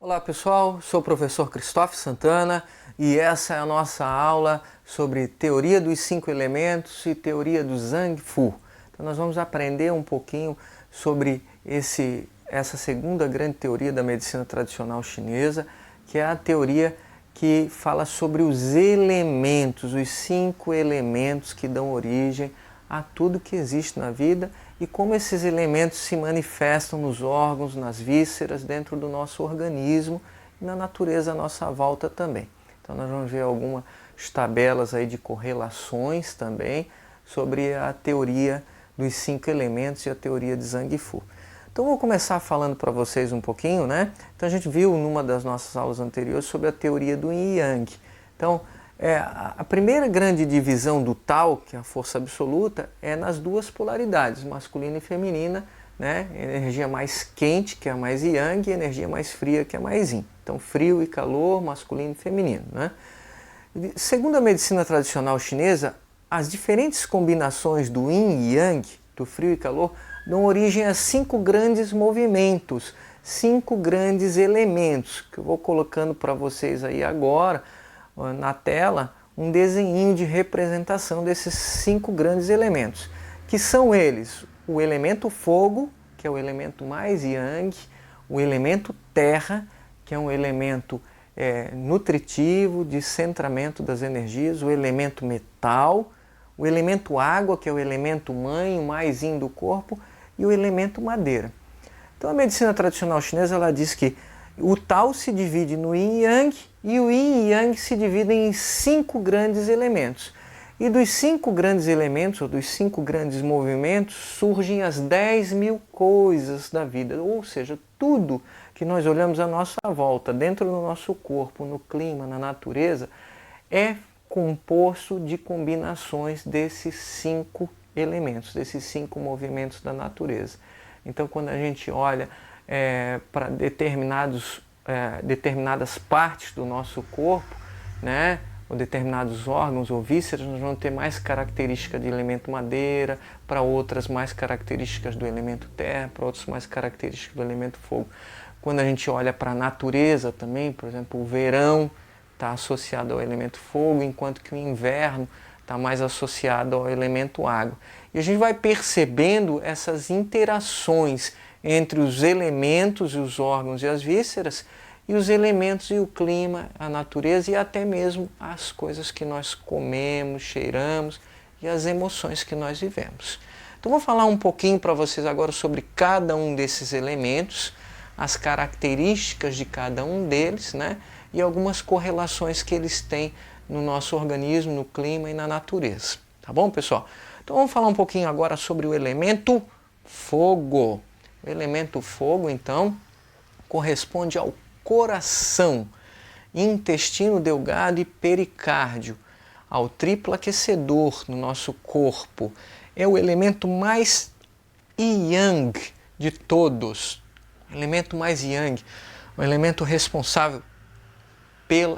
Olá pessoal, sou o professor Cristóvão Santana e essa é a nossa aula sobre teoria dos 5 elementos e teoria do Zhang Fu. Então nós vamos aprender um pouquinho sobre essa segunda grande teoria da medicina tradicional chinesa, que é a teoria que fala sobre os elementos, os 5 elementos que dão origem a tudo que existe na vida e como esses elementos se manifestam nos órgãos, nas vísceras, dentro do nosso organismo e na natureza à nossa volta também. Então nós vamos ver algumas tabelas aí de correlações também sobre a teoria dos 5 elementos e a teoria de Zhang Fu. Então vou começar falando para vocês um pouquinho, né? Então a gente viu numa das nossas aulas anteriores sobre a teoria do Yin e Yang. Então a primeira grande divisão do Tao, que é a força absoluta, é nas duas polaridades, masculina e feminina, né? Energia mais quente, que é a mais Yang, e energia mais fria, que é a mais Yin. Então frio e calor, masculino e feminino, né? Segundo a medicina tradicional chinesa, as diferentes combinações do Yin e Yang, do frio e calor, dão origem a 5 grandes movimentos, 5 grandes elementos, que eu vou colocando para vocês aí agora, na tela, um desenho de representação desses 5 grandes elementos, que são eles: o elemento fogo, que é o elemento mais Yang, o elemento terra, que é um elemento nutritivo, de centramento das energias, o elemento metal, o elemento água, que é o elemento mãe, o mais Yin do corpo, e o elemento madeira. Então a medicina tradicional chinesa ela diz que o Tao se divide no Yin e Yang, e o Yin e Yang se dividem em 5 grandes elementos. E dos 5 grandes elementos, ou dos 5 grandes movimentos, surgem as 10.000 coisas da vida. Ou seja, tudo que nós olhamos à nossa volta, dentro do nosso corpo, no clima, na natureza, é composto de combinações desses 5 elementos, desses 5 movimentos da natureza. Então, quando a gente olha para determinadas partes do nosso corpo, né, ou determinados órgãos ou vísceras, nós vamos ter mais características de elemento madeira, para outras mais características do elemento terra, para outras mais características do elemento fogo. Quando a gente olha para a natureza também, por exemplo, o verão está associado ao elemento fogo, enquanto que o inverno está mais associado ao elemento água. E a gente vai percebendo essas interações entre os elementos e os órgãos e as vísceras, e os elementos e o clima, a natureza e até mesmo as coisas que nós comemos, cheiramos e as emoções que nós vivemos. Então vou falar um pouquinho para vocês agora sobre cada um desses elementos, as características de cada um deles, né? E algumas correlações que eles têm no nosso organismo, no clima e na natureza. Tá bom, pessoal? Então vamos falar um pouquinho agora sobre o elemento fogo. O elemento fogo, então, corresponde ao coração, intestino delgado e pericárdio, ao triplo aquecedor no nosso corpo. É o elemento mais Yang de todos. O elemento mais Yang, o elemento responsável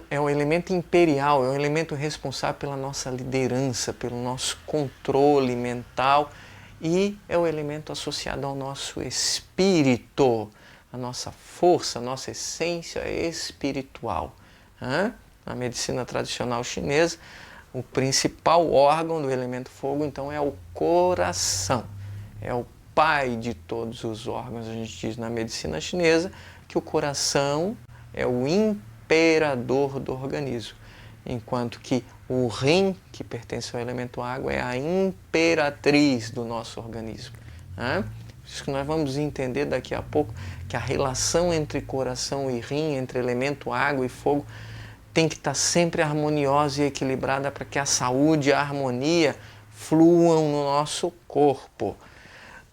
é o elemento imperial, é o elemento responsável pela nossa liderança, pelo nosso controle mental, e é o elemento associado ao nosso espírito, a nossa força, a nossa essência espiritual. Na medicina tradicional chinesa, o principal órgão do elemento fogo, então, é o coração. É o pai de todos os órgãos. A gente diz na medicina chinesa que o coração é o imperador do organismo, enquanto que o rim, que pertence ao elemento água, é a imperatriz do nosso organismo. Isso que nós vamos entender daqui a pouco, que a relação entre coração e rim, entre elemento água e fogo, tem que estar sempre harmoniosa e equilibrada para que a saúde e a harmonia fluam no nosso corpo.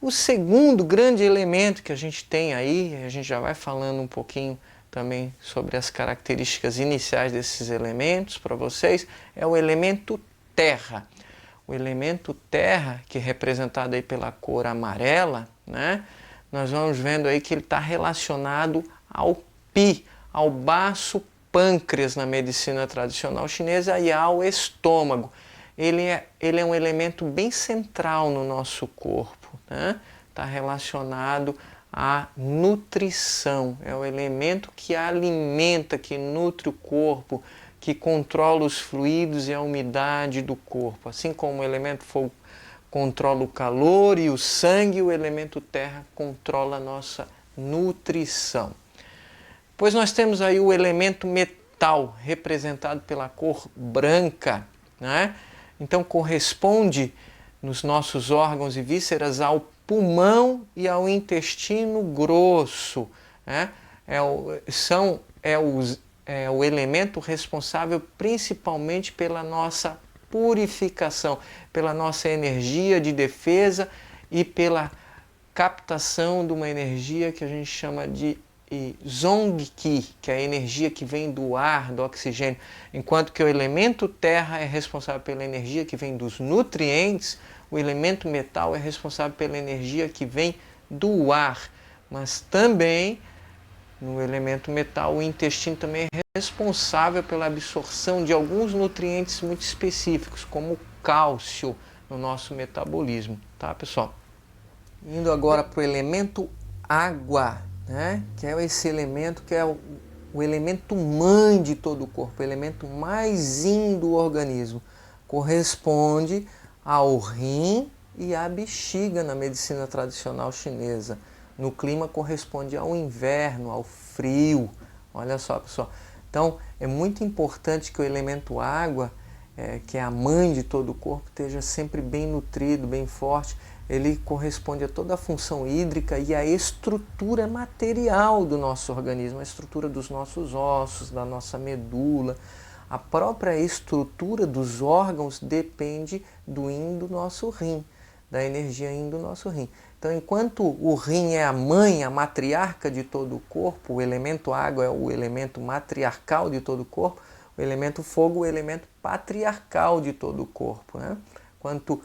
O segundo grande elemento que a gente tem aí, a gente já vai falando um pouquinho também sobre as características iniciais desses elementos para vocês, é o elemento terra. O elemento terra, que é representado aí pela cor amarela, né? Nós vamos vendo aí que ele está relacionado ao Pi, ao baço pâncreas na medicina tradicional chinesa e ao estômago. Ele é um elemento bem central no nosso corpo, né? Está relacionado a nutrição, é o elemento que alimenta, que nutre o corpo, que controla os fluidos e a umidade do corpo. Assim como o elemento fogo controla o calor e o sangue, o elemento terra controla a nossa nutrição. Pois nós temos aí o elemento metal, representado pela cor branca, né? Então corresponde nos nossos órgãos e vísceras ao pulmão e ao intestino grosso, né? É o elemento responsável principalmente pela nossa purificação, pela nossa energia de defesa e pela captação de uma energia que a gente chama de Zong-Ki, que é a energia que vem do ar, do oxigênio, enquanto que o elemento terra é responsável pela energia que vem dos nutrientes, o elemento metal é responsável pela energia que vem do ar, mas também no elemento metal o intestino também é responsável pela absorção de alguns nutrientes muito específicos, como o cálcio no nosso metabolismo, tá, pessoal? Indo agora para o elemento água, né? Que é esse elemento que é o elemento mãe de todo o corpo, o elemento mais yin do organismo. Corresponde ao rim e à bexiga na medicina tradicional chinesa. No clima corresponde ao inverno, ao frio. Olha só, pessoal. Então é muito importante que o elemento água, que é a mãe de todo o corpo, esteja sempre bem nutrido, bem forte. Ele corresponde a toda a função hídrica e a estrutura material do nosso organismo, a estrutura dos nossos ossos, da nossa medula. A própria estrutura dos órgãos depende do yin do nosso rim, da energia yin do nosso rim. Então, enquanto o rim é a mãe, a matriarca de todo o corpo, o elemento água é o elemento matriarcal de todo o corpo, o elemento fogo é o elemento patriarcal de todo o corpo, né? Enquanto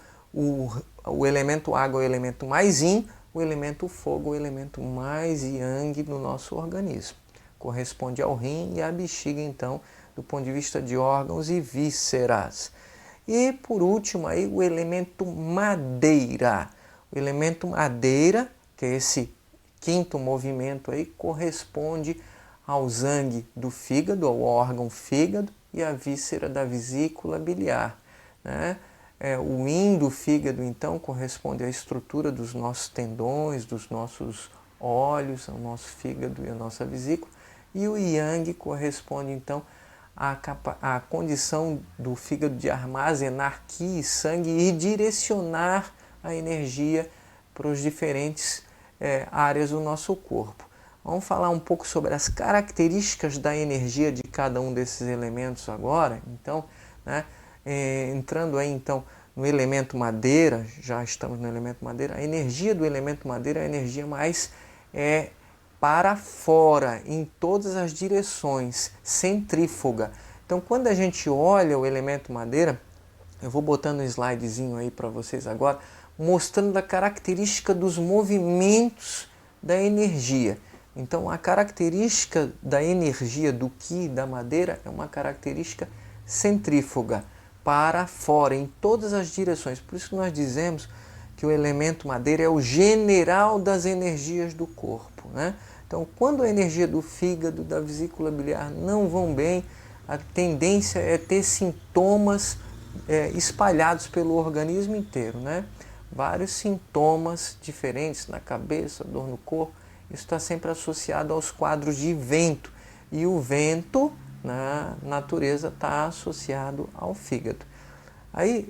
o elemento água é o elemento mais yin, o elemento fogo é o elemento mais yang do nosso organismo. Corresponde ao rim e à bexiga, então, do ponto de vista de órgãos e vísceras. E, por último, aí, o elemento madeira. O elemento madeira, que é esse quinto movimento aí, corresponde ao zang do fígado, ao órgão fígado, e à víscera da vesícula biliar, né? O yin do fígado, então, corresponde à estrutura dos nossos tendões, dos nossos olhos, ao nosso fígado e à nossa vesícula. E o yang corresponde, então, à condição do fígado de armazenar qi e sangue e direcionar a energia para as diferentes áreas do nosso corpo. Vamos falar um pouco sobre as características da energia de cada um desses elementos agora. Então, né? Entrando aí então no elemento madeira, já estamos no elemento madeira, a energia do elemento madeira é a energia mais para fora, em todas as direções, centrífuga. Então, quando a gente olha o elemento madeira, eu vou botando um slidezinho aí para vocês agora, mostrando a característica dos movimentos da energia. Então, a característica da energia do Qi da madeira é uma característica centrífuga, para fora, em todas as direções. Por isso que nós dizemos que o elemento madeira é o general das energias do corpo, né? Então, quando a energia do fígado, da vesícula biliar não vão bem, a tendência é ter sintomas espalhados pelo organismo inteiro, né? Vários sintomas diferentes na cabeça, dor no corpo. Isso está sempre associado aos quadros de vento. E o vento, na natureza, está associado ao fígado. Aí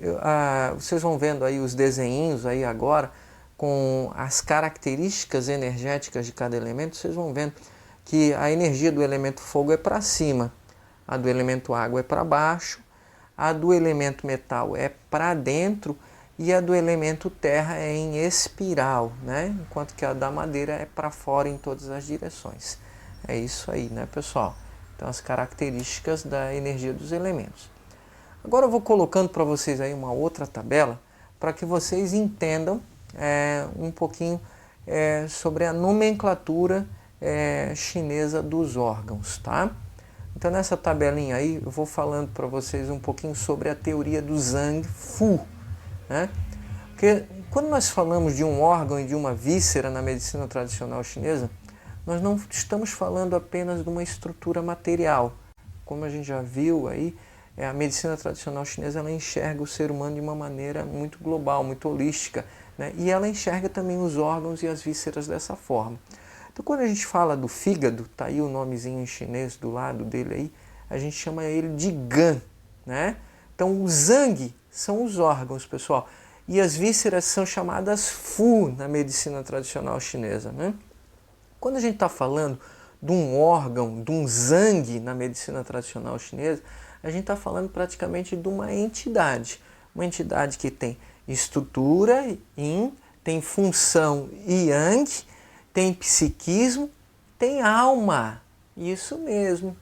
vocês vão vendo aí os desenhinhos aí agora com as características energéticas de cada elemento. Vocês vão vendo que a energia do elemento fogo é para cima, a do elemento água é para baixo, a do elemento metal é para dentro e a do elemento terra é em espiral, né? Enquanto que a da madeira é para fora em todas as direções. É isso aí, né, pessoal? Então, as características da energia dos elementos. Agora eu vou colocando para vocês aí uma outra tabela para que vocês entendam um pouquinho sobre a nomenclatura chinesa dos órgãos, tá? Então, nessa tabelinha aí, eu vou falando para vocês um pouquinho sobre a teoria do Zhang Fu, né? Porque quando nós falamos de um órgão e de uma víscera na medicina tradicional chinesa, nós não estamos falando apenas de uma estrutura material. Como a gente já viu aí, a medicina tradicional chinesa ela enxerga o ser humano de uma maneira muito global, muito holística, né? E ela enxerga também os órgãos e as vísceras dessa forma. Então, quando a gente fala do fígado, tá aí o nomezinho em chinês do lado dele aí, a gente chama ele de gan, né? Então, o zang são os órgãos, pessoal, e as vísceras são chamadas fu na medicina tradicional chinesa, né? Quando a gente está falando de um órgão, de um zang na medicina tradicional chinesa, a gente está falando praticamente de uma entidade que tem estrutura yin, tem função yang, tem psiquismo, tem alma. Isso mesmo.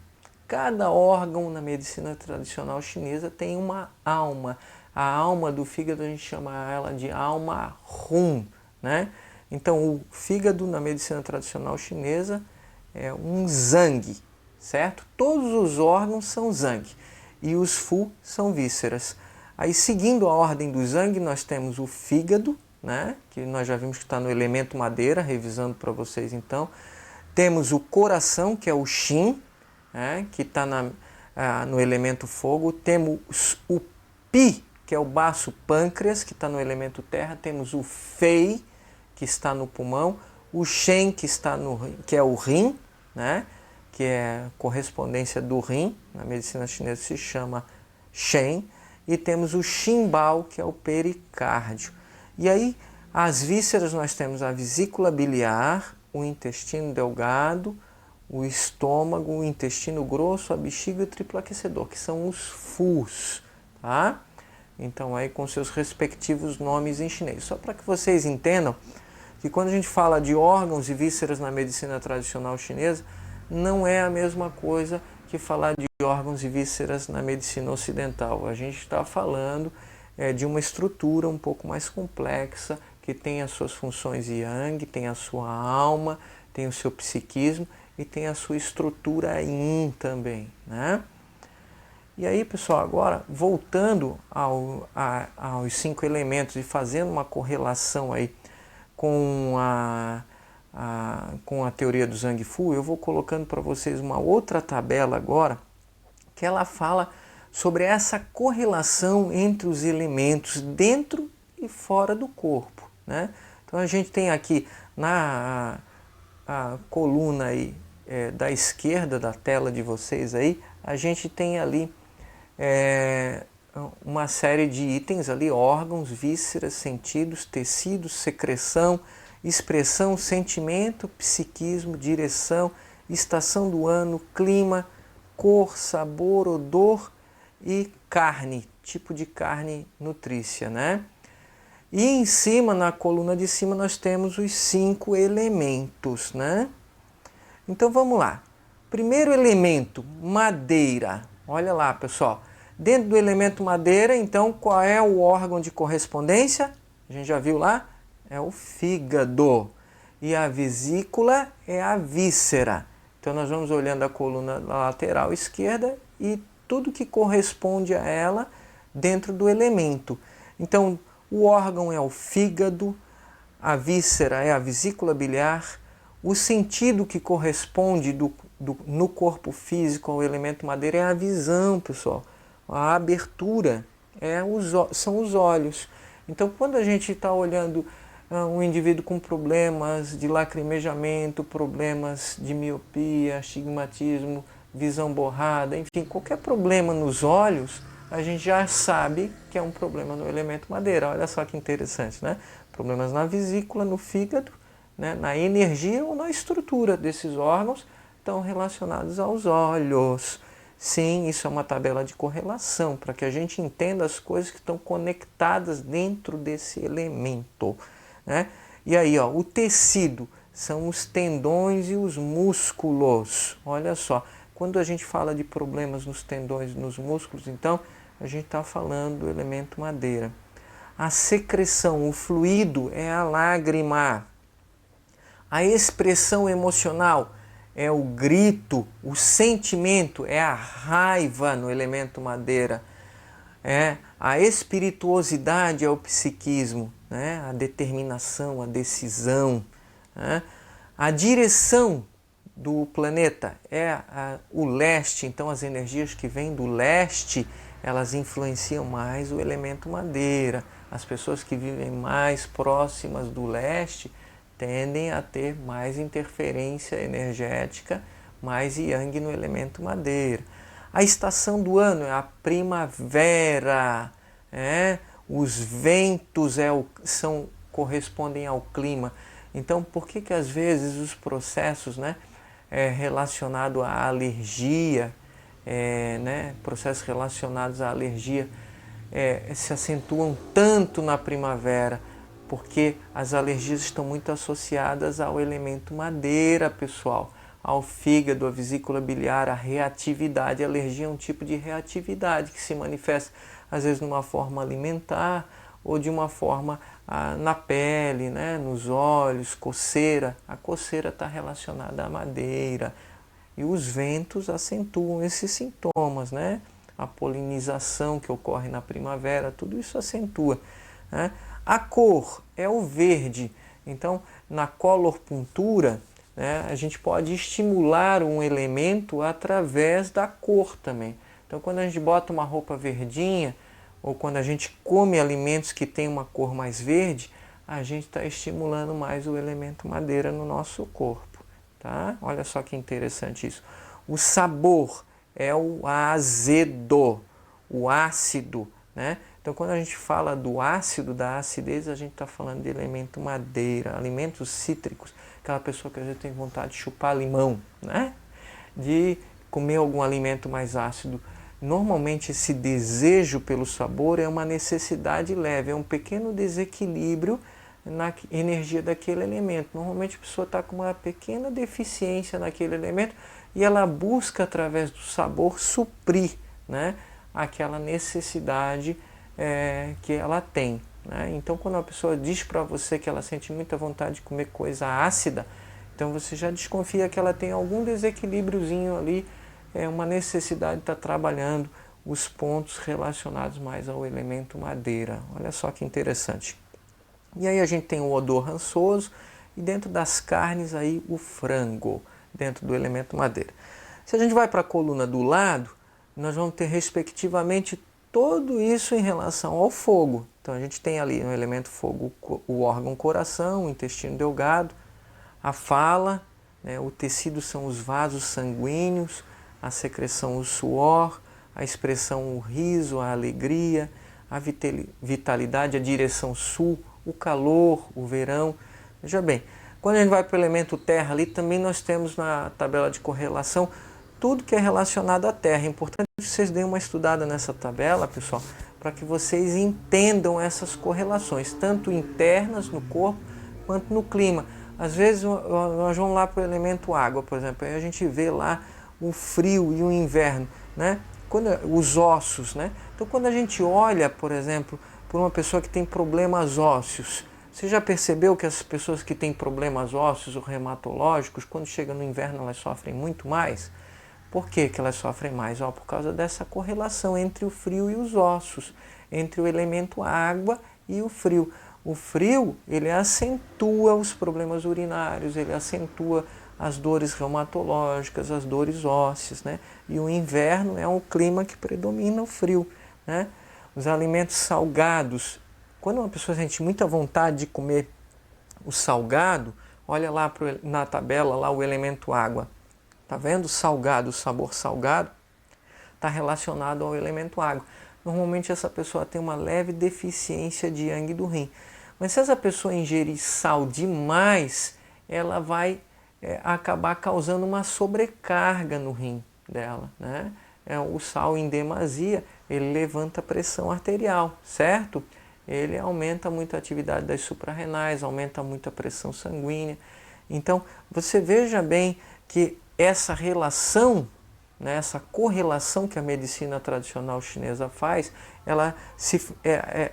Cada órgão na medicina tradicional chinesa tem uma alma. A alma do fígado a gente chama ela de alma Hun, né? Então o fígado na medicina tradicional chinesa é um zang, certo? Todos os órgãos são zang e os fu são vísceras. Aí seguindo a ordem do zang nós temos o fígado, né? Que nós já vimos que está no elemento madeira, revisando para vocês então. Temos o coração, que é o Shin, né? Que está no elemento fogo. Temos o Pi, que é o baço pâncreas, que está no elemento terra. Temos o Fei, que está no pulmão. O Shen, que é o rim, né? Que é correspondência do rim. Na medicina chinesa se chama Shen. E temos o Ximbao, que é o pericárdio. E aí, as vísceras, nós temos a vesícula biliar, o intestino delgado, o estômago, o intestino grosso, a bexiga e o triplo aquecedor, que são os Fus, tá? Então, aí com seus respectivos nomes em chinês. Só para que vocês entendam que quando a gente fala de órgãos e vísceras na medicina tradicional chinesa, não é a mesma coisa que falar de órgãos e vísceras na medicina ocidental. A gente está falando de uma estrutura um pouco mais complexa, que tem as suas funções yang, tem a sua alma, tem o seu psiquismo e tem a sua estrutura yin também, né? E aí, pessoal, agora voltando aos 5 elementos e fazendo uma correlação aí com a teoria do Zhang Fu, eu vou colocando para vocês uma outra tabela agora, que ela fala sobre essa correlação entre os elementos dentro e fora do corpo, né? Então a gente tem aqui a coluna aí, da esquerda da tela de vocês aí, a gente tem ali uma série de itens ali, órgãos, vísceras, sentidos, tecidos, secreção, expressão, sentimento, psiquismo, direção, estação do ano, clima, cor, sabor, odor e carne, tipo de carne nutrícia, né? E em cima, na coluna de cima, nós temos os 5 elementos, né? Então vamos lá. Primeiro elemento, madeira. Olha lá, pessoal. Dentro do elemento madeira, então, qual é o órgão de correspondência? A gente já viu lá? É o fígado. E a vesícula é a víscera. Então nós vamos olhando a coluna lateral esquerda e tudo que corresponde a ela dentro do elemento. Então o órgão é o fígado, a víscera é a vesícula biliar, o sentido que corresponde no corpo físico ao elemento madeira é a visão, pessoal. A abertura são os olhos. Então quando a gente está olhando um indivíduo com problemas de lacrimejamento, problemas de miopia, astigmatismo, visão borrada, enfim, qualquer problema nos olhos, a gente já sabe que é um problema no elemento madeira. Olha só que interessante, né? Problemas na vesícula, no fígado, né? Na energia ou na estrutura desses órgãos estão relacionados aos olhos. Sim, isso é uma tabela de correlação, para que a gente entenda as coisas que estão conectadas dentro desse elemento, né? E aí, ó, o tecido são os tendões e os músculos. Olha só, quando a gente fala de problemas nos tendões e nos músculos, então a gente está falando do elemento madeira. A secreção, o fluido é a lágrima. A expressão emocional é o grito, o sentimento é a raiva no elemento madeira. A espirituosidade é o psiquismo né? A determinação, a decisão, né? A direção do planeta é o leste, então as energias que vêm do leste, elas influenciam mais o elemento madeira. As pessoas que vivem mais próximas do leste tendem a ter mais interferência energética, mais yang no elemento madeira. A estação do ano é a primavera, os ventos correspondem ao clima. Então, por que às vezes os processos, relacionados à alergia, processos relacionados à alergia se acentuam tanto na primavera? Porque as alergias estão muito associadas ao elemento madeira, pessoal, ao fígado, à vesícula biliar, à reatividade. A alergia é um tipo de reatividade que se manifesta às vezes numa forma alimentar ou de uma forma na pele, nos olhos, coceira. A coceira está relacionada à madeira e os ventos acentuam esses sintomas, A polinização que ocorre na primavera, tudo isso acentua, A cor é o verde, então na colorpuntura, a gente pode estimular um elemento através da cor também. Então quando a gente bota uma roupa verdinha, ou quando a gente come alimentos que têm uma cor mais verde, a gente está estimulando mais o elemento madeira no nosso corpo. Tá? Olha só que interessante isso. O sabor é o azedo, o ácido. Então quando a gente fala do ácido, da acidez, a gente está falando de elemento madeira, alimentos cítricos. Aquela pessoa que às vezes tem vontade de chupar limão, de comer algum alimento mais ácido. Normalmente esse desejo pelo sabor é uma necessidade leve, é um pequeno desequilíbrio na energia daquele elemento. Normalmente a pessoa está com uma pequena deficiência naquele elemento e ela busca através do sabor suprir aquela necessidade que ela tem. Então quando uma pessoa diz para você que ela sente muita vontade de comer coisa ácida, então você já desconfia que ela tem algum desequilíbriozinho ali, uma necessidade de estar trabalhando os pontos relacionados mais ao elemento madeira. Olha só que interessante. E aí a gente tem o odor rançoso e dentro das carnes aí o frango, dentro do elemento madeira. Se a gente vai para a coluna do lado, nós vamos ter respectivamente tudo isso em relação ao fogo. Então a gente tem ali no elemento fogo o órgão coração, o intestino delgado, a fala, o tecido são os vasos sanguíneos, a secreção o suor, a expressão o riso, a alegria, a vitalidade, a direção sul, o calor, o verão. Veja bem, quando a gente vai para o elemento terra ali, também nós temos na tabela de correlação tudo que é relacionado à terra. É importante que vocês deem uma estudada nessa tabela, pessoal, para que vocês entendam essas correlações, tanto internas no corpo quanto no clima. Às vezes nós vamos lá para o elemento água, por exemplo, aí a gente vê lá o frio e o inverno, os ossos, Então quando a gente olha, por exemplo, por uma pessoa que tem problemas ósseos, você já percebeu que as pessoas que têm problemas ósseos ou reumatológicos, quando chega no inverno elas sofrem muito mais? Por que elas sofrem mais? Por causa dessa correlação entre o frio e os ossos, entre o elemento água e o frio. O frio, ele acentua os problemas urinários, ele acentua as dores reumatológicas, as dores ósseas, E o inverno é um clima que predomina o frio, Os alimentos salgados, quando uma pessoa sente muita vontade de comer o salgado, olha lá na tabela lá o elemento água. Tá vendo? Salgado, o sabor salgado está relacionado ao elemento água. Normalmente essa pessoa tem uma leve deficiência de yang do rim. Mas se essa pessoa ingerir sal demais, ela vai acabar causando uma sobrecarga no rim dela, O sal em demasia, ele levanta a pressão arterial, certo? Ele aumenta muito a atividade das suprarrenais, aumenta muito a pressão sanguínea. Então, você veja bem que essa relação, essa correlação que a medicina tradicional chinesa faz,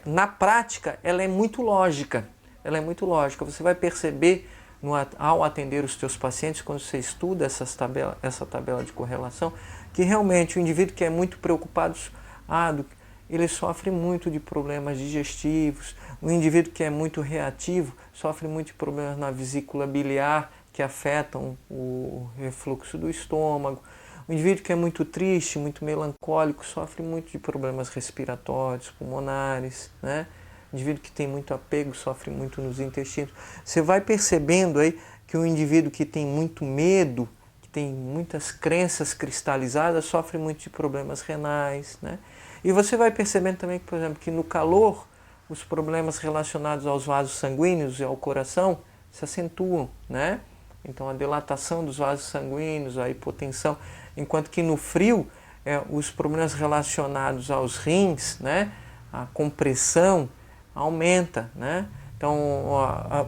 na prática, ela é muito lógica. Ela é muito lógica. Você vai perceber ao atender os teus pacientes, quando você estuda essa tabela de correlação, que realmente o indivíduo que é muito preocupado, ele sofre muito de problemas digestivos. O indivíduo que é muito reativo sofre muito de problemas na vesícula biliar, que afetam o refluxo do estômago. O indivíduo que é muito triste, muito melancólico, sofre muito de problemas respiratórios, pulmonares, né? O indivíduo que tem muito apego sofre muito nos intestinos. Você vai percebendo aí que o indivíduo que tem muito medo, que tem muitas crenças cristalizadas, sofre muito de problemas renais, né? E você vai percebendo também que, por exemplo, que no calor, os problemas relacionados aos vasos sanguíneos e ao coração se acentuam, né? Então a dilatação dos vasos sanguíneos, a hipotensão, enquanto que no frio, os problemas relacionados aos rins, né? A compressão aumenta, né? Então,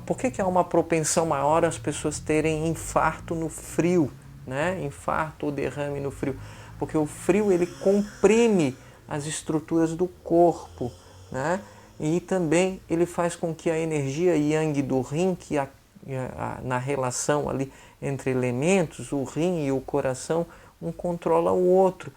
por que há uma propensão maior as pessoas terem infarto no frio, né? Infarto ou derrame no frio? Porque o frio ele comprime as estruturas do corpo, né? E também ele faz com que a energia yang do rim, que na relação ali entre elementos, o rim e o coração, um controla o outro.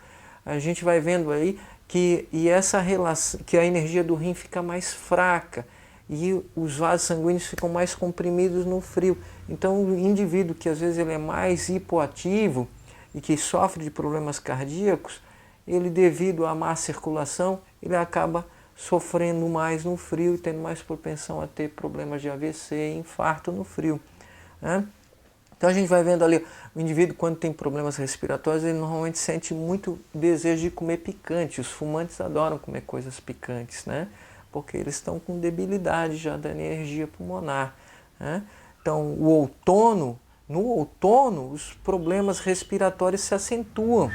A gente vai vendo aí que essa relação, que a energia do rim fica mais fraca e os vasos sanguíneos ficam mais comprimidos no frio. Então o indivíduo que às vezes ele é mais hipoativo e que sofre de problemas cardíacos, ele devido à má circulação, ele acaba sofrendo mais no frio e tendo mais propensão a ter problemas de AVC e infarto no frio, né? Então a gente vai vendo ali, o indivíduo quando tem problemas respiratórios, ele normalmente sente muito desejo de comer picante. Os fumantes adoram comer coisas picantes, né? Porque eles estão com debilidade já da energia pulmonar, né? Então no outono, os problemas respiratórios se acentuam,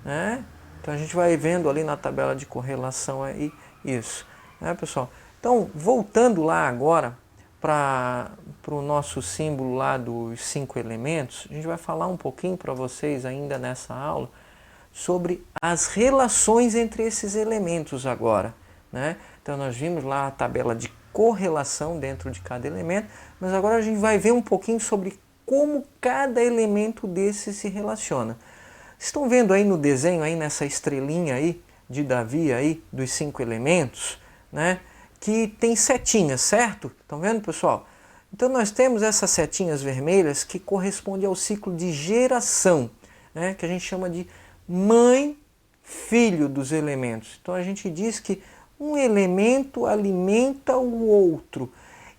né? Então a gente vai vendo ali na tabela de correlação aí isso, né, pessoal? Então, voltando lá agora para o nosso símbolo lá dos 5 elementos, a gente vai falar um pouquinho para vocês ainda nessa aula sobre as relações entre esses elementos agora, né? Então nós vimos lá a tabela de correlação dentro de cada elemento, mas agora a gente vai ver um pouquinho sobre como cada elemento desse se relaciona. Estão vendo aí no desenho, aí nessa estrelinha aí de Davi aí, dos 5 elementos, né? Que tem setinhas, certo? Estão vendo, pessoal? Então nós temos essas setinhas vermelhas que correspondem ao ciclo de geração, né? Que a gente chama de mãe-filho dos elementos. Então a gente diz que um elemento alimenta o outro.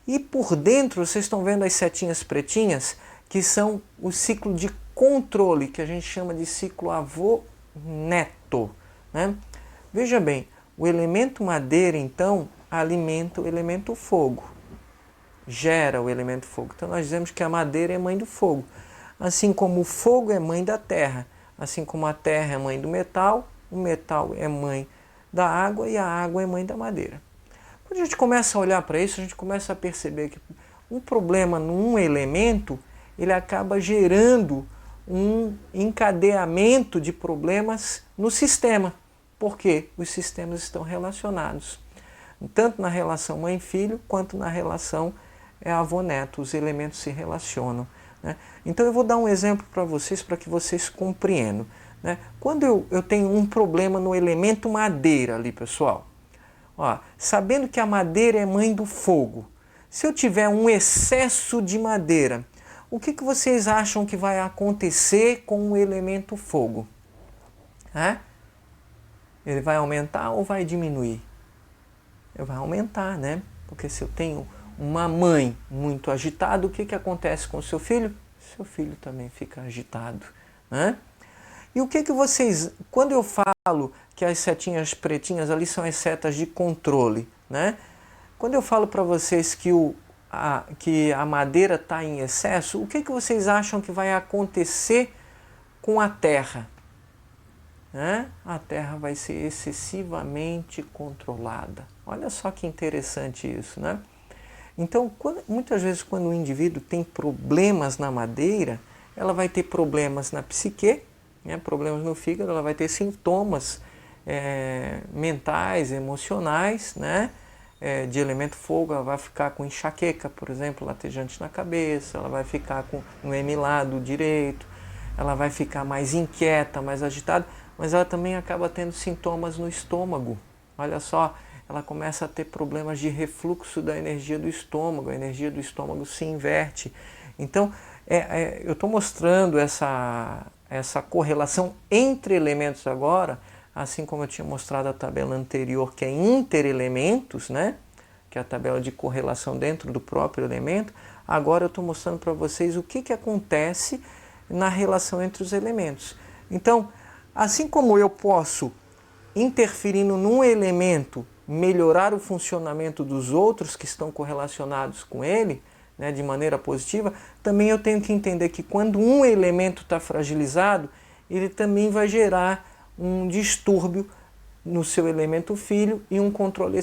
E por dentro, vocês estão vendo as setinhas pretinhas, que são o ciclo de controle, que a gente chama de ciclo avô-neto, né? Veja bem, o elemento madeira, então, alimenta o elemento fogo, gera o elemento fogo. Então nós dizemos que a madeira é mãe do fogo, assim como o fogo é mãe da terra, assim como a terra é mãe do metal, o metal é mãe da água e a água é mãe da madeira. Quando a gente começa a olhar para isso, a gente começa a perceber que um problema num elemento, ele acaba gerando um encadeamento de problemas no sistema, porque os sistemas estão relacionados, tanto na relação mãe-filho, quanto na relação avô-neto, os elementos se relacionam, né? Então eu vou dar um exemplo para que vocês compreendam, né? Quando eu tenho um problema no elemento madeira ali, pessoal, ó, sabendo que a madeira é mãe do fogo, se eu tiver um excesso de madeira, o que vocês acham que vai acontecer com o elemento fogo? Ele vai aumentar ou vai diminuir? Ele vai aumentar, né? Porque se eu tenho uma mãe muito agitada, o que acontece com o seu filho? Seu filho também fica agitado, né? E o que vocês... Quando eu falo que as setinhas pretinhas ali são as setas de controle, né? Quando eu falo para vocês que a madeira está em excesso, o que vocês acham que vai acontecer com a terra? Né? A terra vai ser excessivamente controlada. Olha só que interessante isso, né? Então, muitas vezes quando o indivíduo tem problemas na madeira, ela vai ter problemas na psique, né? Problemas no fígado, ela vai ter sintomas mentais, emocionais, né? De elemento fogo, ela vai ficar com enxaqueca, por exemplo, latejante na cabeça, ela vai ficar com um hemilado direito, ela vai ficar mais inquieta, mais agitada. mas ela também acaba tendo sintomas no estômago. Olha só, ela começa a ter problemas de refluxo da energia do estômago, a energia do estômago se inverte. Então, eu estou mostrando essa correlação entre elementos agora, assim como eu tinha mostrado a tabela anterior, que é interelementos, né? Que é a tabela de correlação dentro do próprio elemento. Agora eu estou mostrando para vocês o que acontece na relação entre os elementos. Então, assim como eu posso, interferindo num elemento, melhorar o funcionamento dos outros que estão correlacionados com ele, né, de maneira positiva, também eu tenho que entender que quando um elemento está fragilizado, ele também vai gerar um distúrbio no seu elemento filho e um controle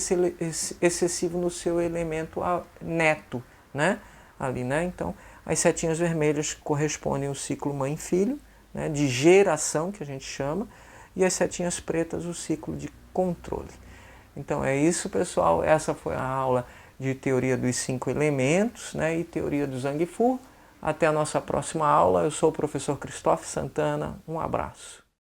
excessivo no seu elemento neto, né? Ali, né? Então, as setinhas vermelhas correspondem ao ciclo mãe-filho, né, de geração, que a gente chama, e as setinhas pretas, o ciclo de controle. Então é isso, pessoal. Essa foi a aula de teoria dos 5 elementos, né, e teoria do Zhang Fu. Até a nossa próxima aula. Eu sou o professor Cristóvão Santana. Um abraço.